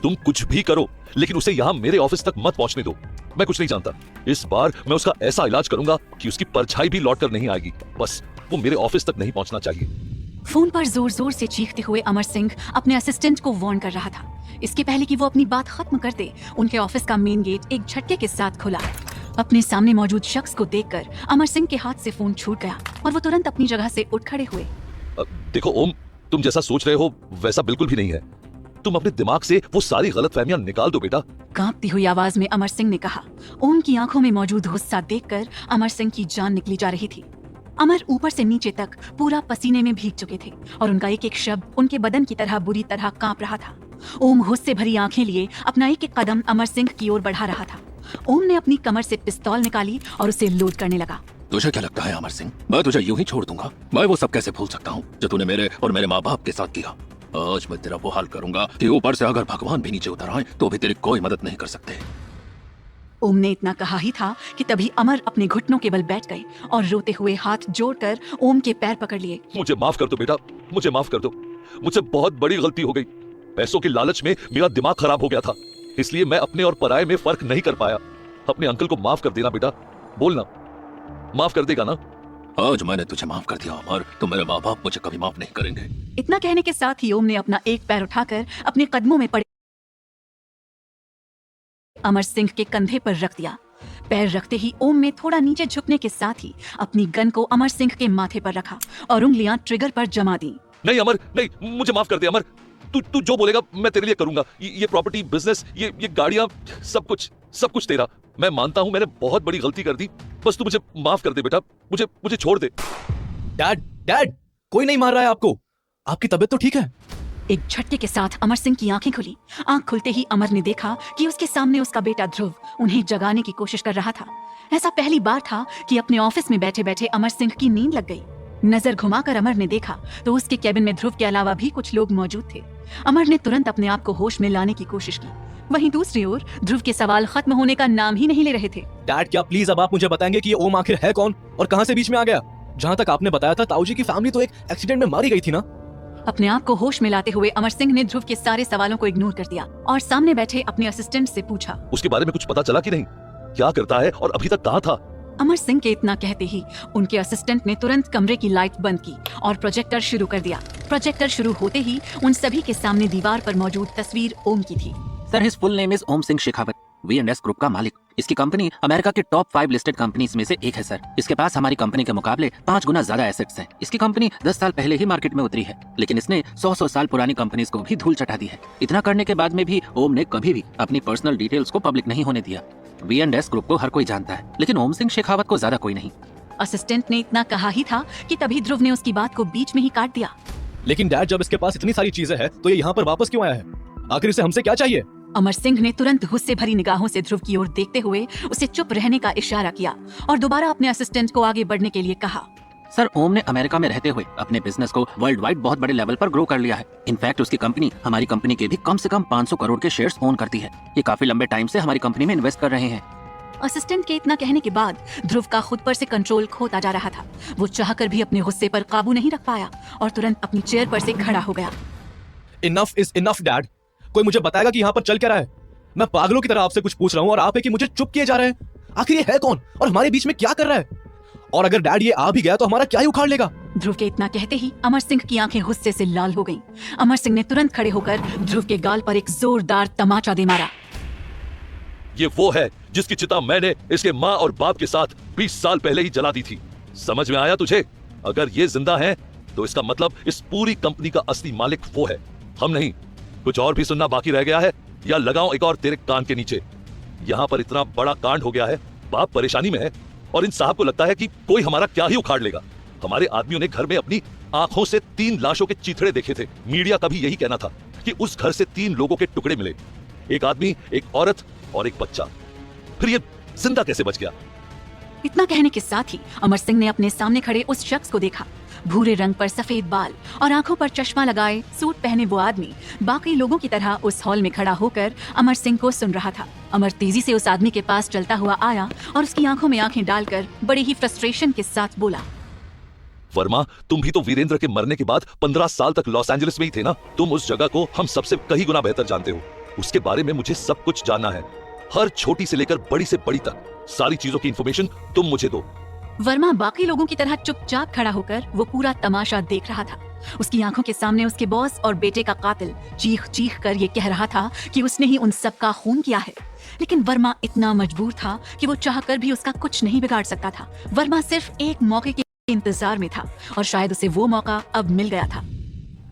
तुम कुछ भी करो, लेकिन उसे यहां मेरे ऑफिस तक मत पहुंचने दो। मैं कुछ नहीं जानता। इस बार मैं उसका ऐसा इलाज करूंगा कि उसकी परछाई भी लौट कर नहीं आएगी। बस वो मेरे ऑफिस तक नहीं पहुंचना चाहिए। फोन पर जोर जोर से चीखते हुए अमर सिंह अपने असिस्टेंट को वार्न कर रहा था। इसके पहले कि वो अपनी बात खत्म कर दे, उनके ऑफिस का मेन गेट एक झटके के साथ खुला। अपने सामने मौजूद शख्स को देखकर अमर सिंह के हाथ से फोन छूट गया और वो तुरंत अपनी जगह से उठ खड़े हुए। देखो ओम, तुम जैसा सोच रहे हो वैसा बिल्कुल भी नहीं है। तुम अपने दिमाग से वो सारी गलतफहमियां निकाल दो बेटा। कांपती हुई आवाज में अमर सिंह ने कहा। ओम की आंखों में मौजूद गुस्सा देखकर अमर सिंह की जान निकली जा रही थी। अमर ऊपर से नीचे तक पूरा पसीने में भीग चुके थे और उनका एक एक शब्द उनके बदन की तरह बुरी तरह कांप रहा था। ओम गुस्से भरी आंखें लिए अपना एक एक कदम अमर सिंह की ओर बढ़ा रहा था। ओम ने अपनी कमर से पिस्तौल निकाली और उसे लोड करने लगा। तुझे क्या लगता है अमर सिंह, मैं तुझे यूं ही छोड़ दूंगा? मैं वो सब कैसे भूल सकता हूँ जो तूने मेरे और मेरे माँ बाप के साथ किया। आज मैं तेरा वो हाल करूंगा कि ऊपर से अगर भगवान भी नीचे उतर आए तो भी तेरी कोई मदद नहीं कर सकते। ओम ने इतना कहा ही था कि तभी अमर अपने घुटनों के बल बैठ गए और रोते हुए हाथ जोड़कर ओम के पैर पकड़ लिए। मुझे माफ कर दो बेटा, मुझे माफ कर दो। मुझसे बहुत बड़ी गलती हो गई। पैसों के लालच में मेरा दिमाग खराब हो गया था, इसलिए मैं अपने और पराये में फर्क नहीं कर पाया। अपने अंकल को माफ कर देना बेटा, बोलना माफ कर देगा ना? आज मैंने तुझे माफ कर दिया अमर, तो मेरे माँ बाप मुझे कभी माफ नहीं करेंगे। इतना कहने के साथ ही ओम ने अपना एक पैर उठाकर अपने कदमों में पड़े अमर सिंह के कंधे पर रख दिया। पैर रखते ही ओम में थोड़ा नीचे झुकने के साथ ही अपनी गन को अमर सिंह के माथे पर रखा और उंगलियां ट्रिगर पर जमा दी। नहीं अमर, नहीं, मुझे माफ कर दे अमर। तू जो बोलेगा मैं तेरे लिए करूंगा। ये प्रॉपर्टी, बिजनेस, ये गाड़ियां, सब कुछ तेरा। मैं मानता हूं मैंने बहुत बड़ी गलती कर दी। बस तू मुझे माफ कर दे बेटा, मुझे छोड़ दे। डैड, कोई नहीं मार रहा है आपको। आपकी तबीयत तो ठीक है? एक झटके के साथ अमर सिंह की आंखें खुली। आंख खुलते ही अमर ने देखा कि उसके सामने उसका बेटा ध्रुव उन्हें जगाने की कोशिश कर रहा था। ऐसा पहली बार था कि अपने ऑफिस में बैठे बैठे अमर सिंह की नींद लग गई। नजर घुमाकर अमर ने देखा तो उसके कैबिन में ध्रुव के अलावा भी कुछ लोग मौजूद थे। अमर ने तुरंत अपने आप को होश में लाने की कोशिश की। वहीं दूसरी ओर ध्रुव के सवाल खत्म होने का नाम ही नहीं ले रहे थे। डैड, क्या प्लीज अब आप मुझे बताएंगे कि ये ओम आखिर है कौन और कहां से बीच में आ गया? जहां तक आपने बताया था ताऊ जी की फैमिली तो एक एक्सीडेंट में मारी गई थी ना? अपने आप को होश में लाते हुए अमर सिंह ने ध्रुव के सारे सवालों को इग्नोर कर दिया और सामने बैठे अपने असिस्टेंट से पूछा, उसके बारे में कुछ पता चला कि नहीं? क्या करता है और अभी तक कहाँ था? अमर सिंह के इतना कहते ही उनके असिस्टेंट ने तुरंत कमरे की लाइट बंद की और प्रोजेक्टर शुरू कर दिया। प्रोजेक्टर शुरू होते ही उन सभी के सामने दीवार पर मौजूद तस्वीर ओम की थी। Sir, his full name is Om Singh Shekhawat, V&S group का मालिक। इसकी कंपनी अमेरिका के टॉप 5 लिस्टेड कंपनीज में से एक है सर। इसके पास हमारी कंपनी के मुकाबले 5 गुना ज्यादा एसेट्स हैं। इसकी कंपनी 10 साल पहले ही मार्केट में उतरी है, लेकिन इसने 100 साल पुरानी कंपनीज को भी धूल चटा दी है। इतना करने के बाद में भी ओम ने कभी भी अपनी पर्सनल डिटेल्स को पब्लिक नहीं होने दिया। V&S ग्रुप को हर कोई जानता है, लेकिन ओम सिंह शेखावत को ज्यादा कोई नहीं। असिस्टेंट ने इतना कहा ही था कि तभी ध्रुव ने उसकी बात को बीच में ही काट दिया। लेकिन डैड, जब इसके पास इतनी सारी चीजें हैं तो ये यहाँ पर वापस क्यों आया है? आखिर इसे हमसे क्या चाहिए? अमर सिंह ने तुरंत गुस्से भरी निगाहों से ध्रुव की ओर देखते हुए उसे चुप रहने का इशारा किया और दोबारा अपने असिस्टेंट को आगे बढ़ने के लिए कहा। सर, ओम ने अमेरिका में रहते हुए अपने बिजनेस को वर्ल्ड वाइड बहुत बड़े लेवल पर ग्रो कर लिया है। इनफैक्ट उसकी कंपनी हमारी कंपनी के भी कम से कम 500 करोड़ के शेयर्स ओन करती है। ये काफी लंबे टाइम से हमारी कंपनी में इन्वेस्ट कर रहे हैं। असिस्टेंट के इतना कहने के बाद ध्रुव का खुद पर से कंट्रोल खोता जा रहा था। वो चाहकर भी अपने गुस्से पर काबू नहीं रख पाया और तुरंत अपनी चेयर पर से खड़ा हो गया। Enough is enough dad. कोई मुझे बताएगा कि यहाँ पर चल क्या रहा है? मैं पागलों की तरह आपसे कुछ पूछ रहा हूँ और आप है कि मुझे चुप किए जा रहे हैं। आखिर ये है कौन और हमारे बीच में क्या कर रहा है? और अगर डैड ये आ भी गया तो हमारा क्या ही उखाड़ लेगा? ध्रुव के इतना कहते ही अमर सिंह की आंखें गुस्से से लाल हो गईं। अमर सिंह ने तुरंत खड़े होकर ध्रुव के गाल पर एक जोरदार तमाचा दे मारा। ये वो है जिसकी चिता मैंने इसके माँ और बाप के साथ 20 साल पहले ही जला दी थी। समझ में आया तुझे? अगर ये जिंदा है तो इसका मतलब इस पूरी कंपनी का असली मालिक वो है, हम नहीं। कुछ और भी सुनना बाकी रह गया है या लगाओ एक और तेरे कान के नीचे? यहाँ पर इतना बड़ा कांड हो गया है, बाप परेशानी में है और इन साहब को लगता है कि कोई हमारा क्या ही उखाड़ लेगा। हमारे आदमियों ने घर में अपनी आंखों से 3 लाशों के चीथड़े देखे थे। मीडिया का भी यही कहना था कि उस घर से 3 लोगों के टुकड़े मिले, एक आदमी, एक औरत और एक बच्चा। फिर ये जिंदा कैसे बच गया? इतना कहने के साथ ही अमर सिंह ने अपने सामने खड़े उस शख्स को देखा। भूरे रंग पर सफेद बाल और आंखों पर चश्मा लगाए सूट पहने वो आदमी बाकी लोगों की तरह उस हॉल में खड़ा होकर अमर सिंह को सुन रहा था। अमर तेजी से उस आदमी के पास चलता हुआ आया और उसकी आंखों में आंखें डालकर बड़ी ही फ्रस्ट्रेशन के साथ बोला, वर्मा, तुम भी तो वीरेंद्र के मरने के बाद 15 साल तक लॉस एंजलिस में ही थे ना। तुम उस जगह को हम सबसे कई गुना बेहतर जानते हो। उसके बारे में मुझे सब कुछ जानना है, हर छोटी से लेकर बड़ी से बड़ी तक, सारी चीजों की इंफॉर्मेशन तुम मुझे दो। वर्मा बाकी लोगों की तरह चुपचाप खड़ा होकर वो पूरा तमाशा देख रहा था। उसकी आंखों के सामने उसके बॉस और बेटे का कातिल चीख चीख कर ये कह रहा था कि उसने ही उन सब का खून किया है। लेकिन वर्मा इतना मजबूर था कि वो चाहकर भी उसका कुछ नहीं बिगाड़ सकता था। वर्मा सिर्फ एक मौके के इंतजार में था और शायद उसे वो मौका अब मिल गया था।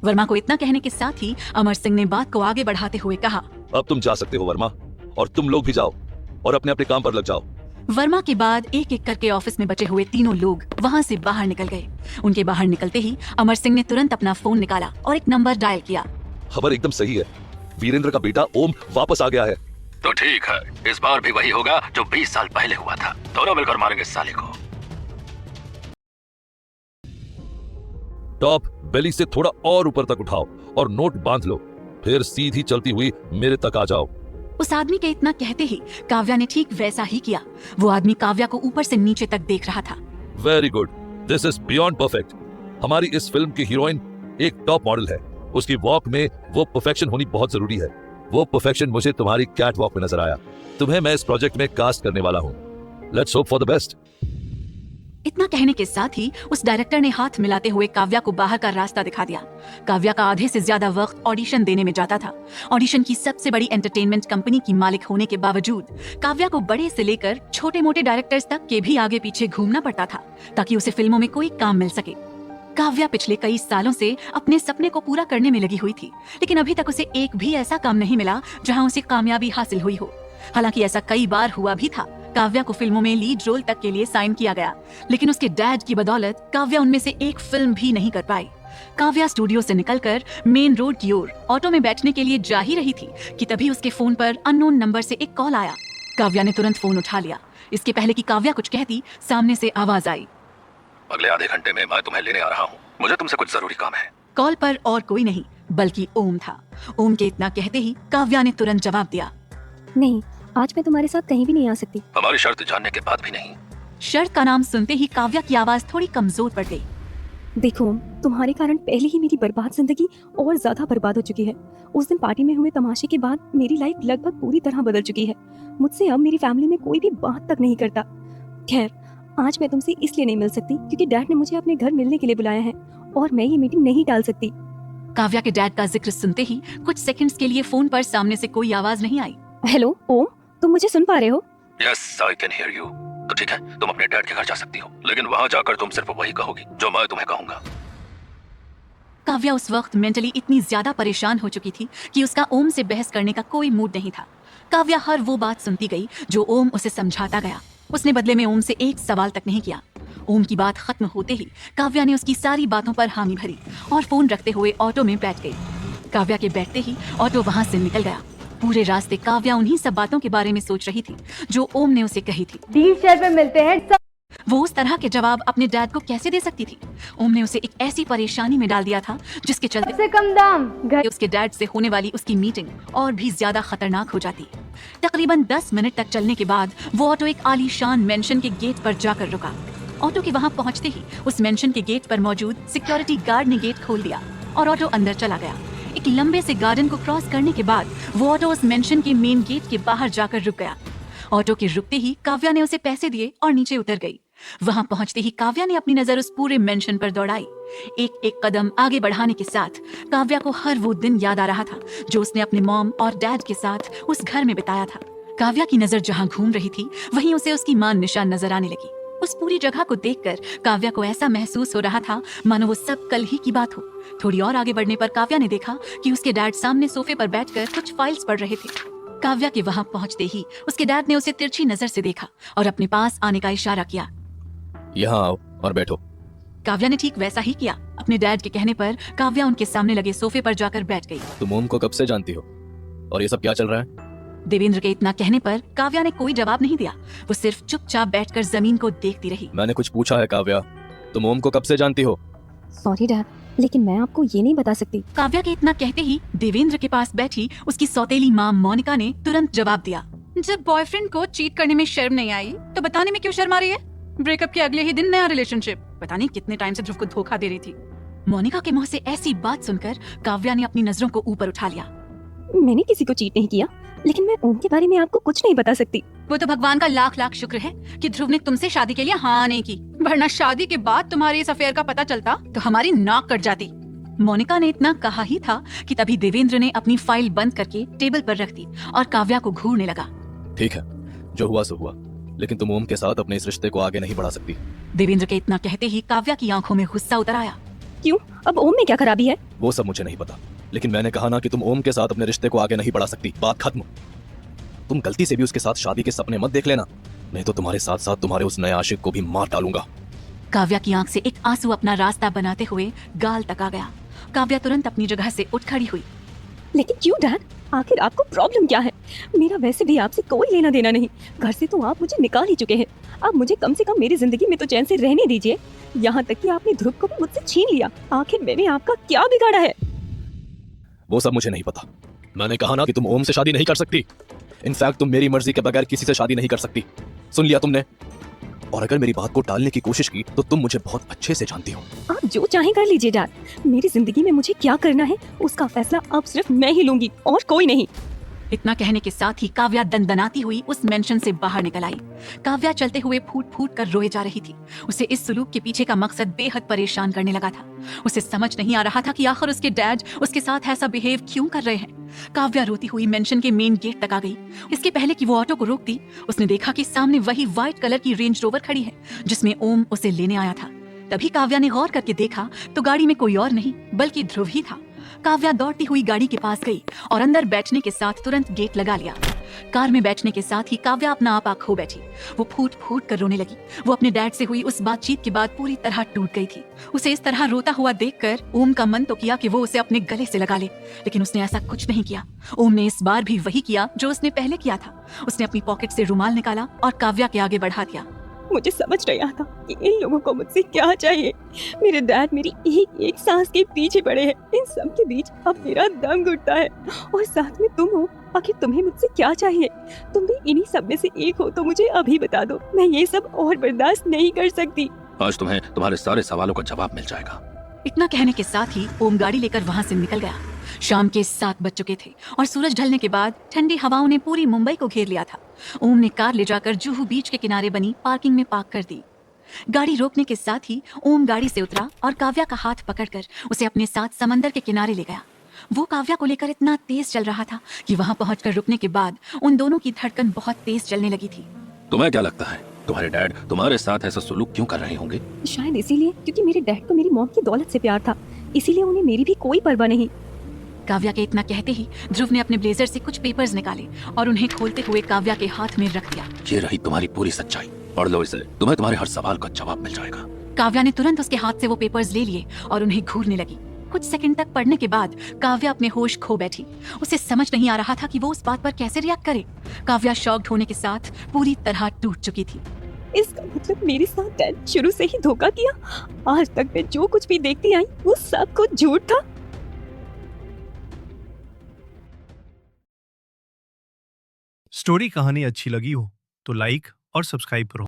वर्मा को इतना कहने के साथ ही अमर सिंह ने बात को आगे बढ़ाते हुए कहा, अब तुम जा सकते हो वर्मा, और तुम लोग भी जाओ और अपने अपने काम पर लग जाओ। वर्मा के बाद एक एक करके ऑफिस में बचे हुए तीनों लोग वहां से बाहर निकल गए। उनके बाहर निकलते ही अमर सिंह ने तुरंत अपना फोन निकाला और एक नंबर डायल किया। खबर एकदम सही है, वीरेंद्र का बेटा ओम वापस आ गया है। तो ठीक है, इस बार भी वही होगा जो 20 साल पहले हुआ था। दोनों मिलकर मारेंगे साले को। टॉप बेली से थोड़ा और ऊपर तक उठाओ और नोट बांध लो, फिर सीधी चलती हुई मेरे तक आ जाओ। उस आदमी के इतना कहते ही काव्या ने ठीक वैसा ही किया। वो आदमी काव्या को ऊपर से नीचे तक देख रहा था। Very good, this is beyond perfect. हमारी इस फिल्म की हीरोइन एक टॉप मॉडल है, उसकी वॉक में वो परफेक्शन होनी बहुत जरूरी है। वो परफेक्शन मुझे तुम्हारी कैट वॉक में नजर आया। तुम्हें मैं इस प्रोजेक्ट में कास्ट करने वाला हूँ। Let's hope for the best. इतना कहने के साथ ही उस डायरेक्टर ने हाथ मिलाते हुए काव्या को बाहर का रास्ता दिखा दिया। काव्या का आधे से ज्यादा वक्त ऑडिशन देने में जाता था। ऑडिशन की सबसे बड़ी एंटरटेनमेंट कंपनी की मालिक होने के बावजूद काव्या को बड़े से लेकर छोटे मोटे डायरेक्टर्स तक के भी आगे पीछे घूमना पड़ता था ताकि उसे फिल्मों में कोई काम मिल सके। काव्या पिछले कई सालों से अपने सपने को पूरा करने में लगी हुई थी, लेकिन अभी तक उसे एक भी ऐसा काम नहीं मिला जहां उसे कामयाबी हासिल हुई हो। हालांकि ऐसा कई बार हुआ भी था। काव्या को फिल्मों में लीड रोल तक के लिए साइन किया गया, लेकिन उसके डैड की बदौलत काव्या उनमें से एक फिल्म भी नहीं कर पाई। काव्या स्टूडियो से निकलकर मेन रोड की ओर ऑटो में बैठने के लिए जा ही रही थी कि तभी उसके फोन पर अननोन नंबर से एक कॉल आया। काव्या ने तुरंत फोन उठा लिया। इसके पहले कि काव्या कुछ कहती, सामने से आवाज आई, अगले आधे घंटे में मैं तुम्हें लेने आ रहा हूँ। मुझे तुमसे कुछ जरूरी काम है। कॉल पर और कोई नहीं बल्कि ओम था। ओम के इतना कहते ही काव्या ने तुरंत जवाब दिया, नहीं, आज मैं तुम्हारे साथ कहीं भी नहीं आ सकती। हमारी शर्त जानने के बाद भी नहीं। शर्त का नाम सुनते ही काव्या की आवाज थोड़ी कमजोर पड़ गई। देखो ओम, तुम्हारे कारण पहले ही मेरी बर्बाद जिंदगी और ज्यादा बर्बाद हो चुकी है। उस दिन पार्टी में हुए तमाशे के बाद मेरी लाइफ लगभग पूरी तरह बदल चुकी है। मुझसे अब मेरी फैमिली में कोई भी बात तक नहीं करता। खैर, आज मैं तुमसे इसलिए नहीं मिल सकती क्योंकि डैड ने मुझे अपने घर मिलने के लिए बुलाया है और मैं ये मीटिंग नहीं टाल सकती। काव्या के डैड का जिक्र सुनते ही कुछ सेकंड्स के लिए फोन पर सामने से कोई आवाज नहीं आई। हेलो ओम, तुम मुझे सुन पा रहे हो? Yes, I can hear you. तो ठीक है, तुम अपने डैड के घर जा सकती हो, लेकिन वहाँ जाकर तुम सिर्फ वही कहोगी जो मैं तुम्हें कहूंगा। काव्या उस वक्त मेंटली इतनी ज्यादा परेशान हो चुकी थी कि उसका ओम से बहस करने का कोई मूड नहीं था। काव्या हर वो बात सुनती गई जो ओम उसे समझाता गया। उसने बदले में ओम से एक सवाल तक नहीं किया। ओम की बात खत्म होते ही काव्या ने उसकी सारी बातों पर हामी भरी और फोन रखते हुए ऑटो में बैठ गई। काव्या के बैठते ही ऑटो वहां से निकल गया। पूरे रास्ते काव्या उन्हीं सब बातों के बारे में सोच रही थी जो ओम ने उसे कही थी। डील शेयर में मिलते हैं। वो उस तरह के जवाब अपने डैड को कैसे दे सकती थी? ओम ने उसे एक ऐसी परेशानी में डाल दिया था जिसके चलते सबसे कम दाम घर उसके डैड से होने वाली उसकी मीटिंग और भी ज्यादा खतरनाक हो जाती। तकरीबन 10 मिनट तक चलने के बाद वो ऑटो एक आलीशान मेंशन के गेट पर जाकर रुका। ऑटो के वहां पहुंचते ही उस मेंशन के गेट पर मौजूद सिक्योरिटी गार्ड ने गेट खोल दिया और ऑटो अंदर चला गया। एक लंबे से गार्डन को क्रॉस करने के बाद वो ऑटो उस मेंशन के मेन गेट के बाहर जाकर रुक गया। ऑटो के रुकते ही काव्या ने उसे पैसे दिए और नीचे उतर गई। वहां पहुंचते ही काव्या ने अपनी नजर उस पूरे मेंशन पर दौड़ाई। एक एक कदम आगे बढ़ाने के साथ काव्या को हर वो दिन याद आ रहा था जो उसने अपने मॉम और डैड के साथ उस घर में बिताया था। काव्या की नजर जहां घूम रही थी वहीं उसे उसकी मां निशा नजर आने लगी। उस पूरी जगह को देखकर काव्या को ऐसा महसूस हो रहा था मानो वो सब कल ही की बात हो। थोड़ी और आगे बढ़ने पर काव्या ने देखा कि उसके डैड सामने सोफे पर बैठकर कुछ फाइल्स पढ़ रहे थे। काव्या के वहां पहुंचते ही उसके डैड ने उसे तिरछी नजर से देखा और अपने पास आने का इशारा किया। यहाँ आओ और बैठो। काव्या ने ठीक वैसा ही किया। अपने डैड के कहने पर काव्या उनके सामने लगे सोफे पर जाकर बैठ गई। तुम ओम को कब से जानती हो और ये सब क्या चल रहा है? देवेंद्र के इतना कहने पर काव्या ने कोई जवाब नहीं दिया। वो सिर्फ चुपचाप बैठकर जमीन को देखती रही। मैंने कुछ पूछा है काव्या, तुम ओम को कब से जानती हो? सॉरी डैड, लेकिन मैं आपको ये नहीं बता सकती। काव्या के इतना कहते ही देवेंद्र के पास बैठी उसकी सौतेली माँ मोनिका ने तुरंत जवाब दिया, जब बॉयफ्रेंड को चीट करने में शर्म नहीं आई तो बताने में क्यों शर्मा रही है? ब्रेकअप के अगले ही दिन नया रिलेशनशिप। पता नहीं कितने टाइम से ध्रुव को धोखा दे रही थी। मोनिका के मुंह से ऐसी बात सुनकर काव्या ने अपनी नजरों को ऊपर उठा लिया। मैंने किसी को चीट नहीं किया, लेकिन मैं ओम के बारे में आपको कुछ नहीं बता सकती। वो तो भगवान का लाख लाख शुक्र है कि ध्रुव ने तुमसे शादी के लिए हाँ नहीं की, वरना शादी के बाद तुम्हारे इस अफेयर का पता चलता तो हमारी नाक कट जाती। मोनिका ने इतना कहा ही था कि तभी देवेंद्र ने अपनी फाइल बंद करके टेबल पर रख दी और काव्या को घूरने लगा। ठीक है, जो हुआ सो हुआ, लेकिन तुम ओम के साथ अपने इस रिश्ते को आगे नहीं बढ़ा सकती। देवेंद्र के इतना कहते ही काव्या की आंखों में गुस्सा उतर आया। क्यों? अब ओम में क्या खराबी है? वो सब मुझे नहीं पता, लेकिन मैंने कहा ना कि तुम ओम के साथ अपने रिश्ते को आगे नहीं बढ़ा सकती। बात खत्म। तुम गलती से भी उसके साथ शादी के सपने मत देख लेना, नहीं तो तुम्हारे साथ साथ तुम्हारे उस नए आशिक को भी मार डालूंगा। काव्या की आंख से एक आंसू अपना रास्ता बनाते हुए गाल तक आ गया। काव्या तुरंत अपनी जगह से उठ खड़ी हुई। लेकिन क्यों डैड? आखिर आपको प्रॉब्लम क्या है? मेरा वैसे भी आपसे कोई लेना देना नहीं। घर से तो आप मुझे निकाल ही चुके हैं। आप मुझे कम से कम मेरी जिंदगी में तो चैन से रहने दीजिए। यहाँ तक कि आपने ध्रुव को भी मुझसे छीन लिया। आखिर मैंने आपका क्या बिगाड़ा है? वो सब मुझे नहीं पता। मैंने कहा ना कि तुम ओम से शादी नहीं कर सकती। इनफैक्ट तुम मेरी मर्जी के बगैर किसी से शादी नहीं कर सकती। सुन लिया तुमने? और अगर मेरी बात को टालने की कोशिश की तो तुम मुझे बहुत अच्छे से जानती हो। आप जो चाहें कर लीजिए डैड। मेरी जिंदगी में मुझे क्या करना है उसका फैसला अब सिर्फ मैं ही लूंगी और कोई नहीं। इतना कहने के साथ ही काव्या दनदनाती हुई उस मेंशन से बाहर निकल आई। काव्या चलते हुए फूट फूट कर रोए जा रही थी। उसे इस सुलूक के पीछे का मकसद बेहद परेशान करने लगा था। उसे समझ नहीं आ रहा था कि आखिर उसके डैड उसके साथ ऐसा बिहेव क्यों कर रहे हैं। काव्या रोती हुई मेंशन के मेन गेट तक आ गई। इसके पहले कि वो ऑटो को रोकती, उसने देखा कि सामने वही व्हाइट कलर की रेंज रोवर खड़ी है जिसमें ओम उसे लेने आया था। तभी काव्या ने गौर करके देखा तो गाड़ी में कोई और नहीं बल्कि ध्रुव ही था। काव्या दौड़ती हुई गाड़ी के पास गई और अंदर बैठने के साथ तुरंत गेट लगा लिया। कार में बैठने के साथ ही काव्या अपना आपा खो बैठी। वो फूट फूट कर रोने लगी। वो अपने डैड से हुई उस बातचीत के बाद पूरी तरह टूट गई थी। उसे इस तरह रोता हुआ देखकर ओम का मन तो किया कि वो उसे अपने गले से लगा ले, लेकिन उसने ऐसा कुछ नहीं किया। ओम ने इस बार भी वही किया जो उसने पहले किया था। उसने अपनी पॉकेट से रुमाल निकाला और काव्या के आगे बढ़ा दिया। मुझे समझ नहीं आता कि इन लोगों को मुझसे क्या चाहिए। मेरे डैड मेरी एक एक सांस के पीछे पड़े हैं। इन सब के बीच अब मेरा दम घुटता है और साथ में तुम हो। आखिर तुम्हें मुझसे क्या चाहिए? तुम भी इन्हीं सब में से एक हो तो मुझे अभी बता दो। मैं ये सब और बर्दाश्त नहीं कर सकती। आज तुम्हें तुम्हारे सारे सवालों का जवाब मिल जाएगा। इतना कहने के साथ ही ओम गाड़ी लेकर वहाँ से निकल गया। शाम के 7 बज चुके थे और सूरज ढलने के बाद ठंडी हवाओं ने पूरी मुंबई को घेर लिया था। ओम ने कार ले जाकर जुहू बीच के किनारे बनी पार्किंग में पार्क कर दी। गाड़ी रोकने के साथ ही ओम गाड़ी से उतरा और काव्या का हाथ पकड़कर उसे अपने साथ समंदर के किनारे ले गया। वो काव्या को लेकर इतना तेज चल रहा था कि वहाँ पहुंचकर रुकने के बाद उन दोनों की धड़कन बहुत तेज चलने लगी थी। तुम्हें क्या लगता है तुम्हारे डैड तुम्हारे साथ ऐसा सुलूक क्यों कर रहे होंगे? शायद इसीलिए क्योंकि मेरे डैड को मेरी मॉम की दौलत से प्यार था, इसीलिए उन्हें मेरी भी कोई परवाह नहीं। काव्या के इतना कहते ही ध्रुव ने अपने ब्लेजर से कुछ पेपर्स निकाले और उन्हें खोलते हुए काव्या के हाथ में रख दिया। ये रही तुम्हारी पूरी सच्चाई, पढ़ लो इसे, तुम्हें तुम्हारे हर सवाल का जवाब मिल जाएगा। काव्या ने तुरंत उसके हाथ से वो पेपर्स ले लिए और उन्हें घूरने लगी। कुछ सेकंड तक पढ़ने के बाद काव्या अपने होश खो बैठी। उसे समझ नहीं आ रहा था कि वो उस बात पर कैसे रिएक्ट करे। काव्या शॉक्ड होने के साथ पूरी तरह टूट चुकी थी। इसका मतलब मेरे साथ डैड शुरू से ही धोखा किया। आज तक मैं जो कुछ भी देखती आई वो सब कुछ झूठ था। स्टोरी कहानी अच्छी लगी हो तो लाइक और सब्सक्राइब करो।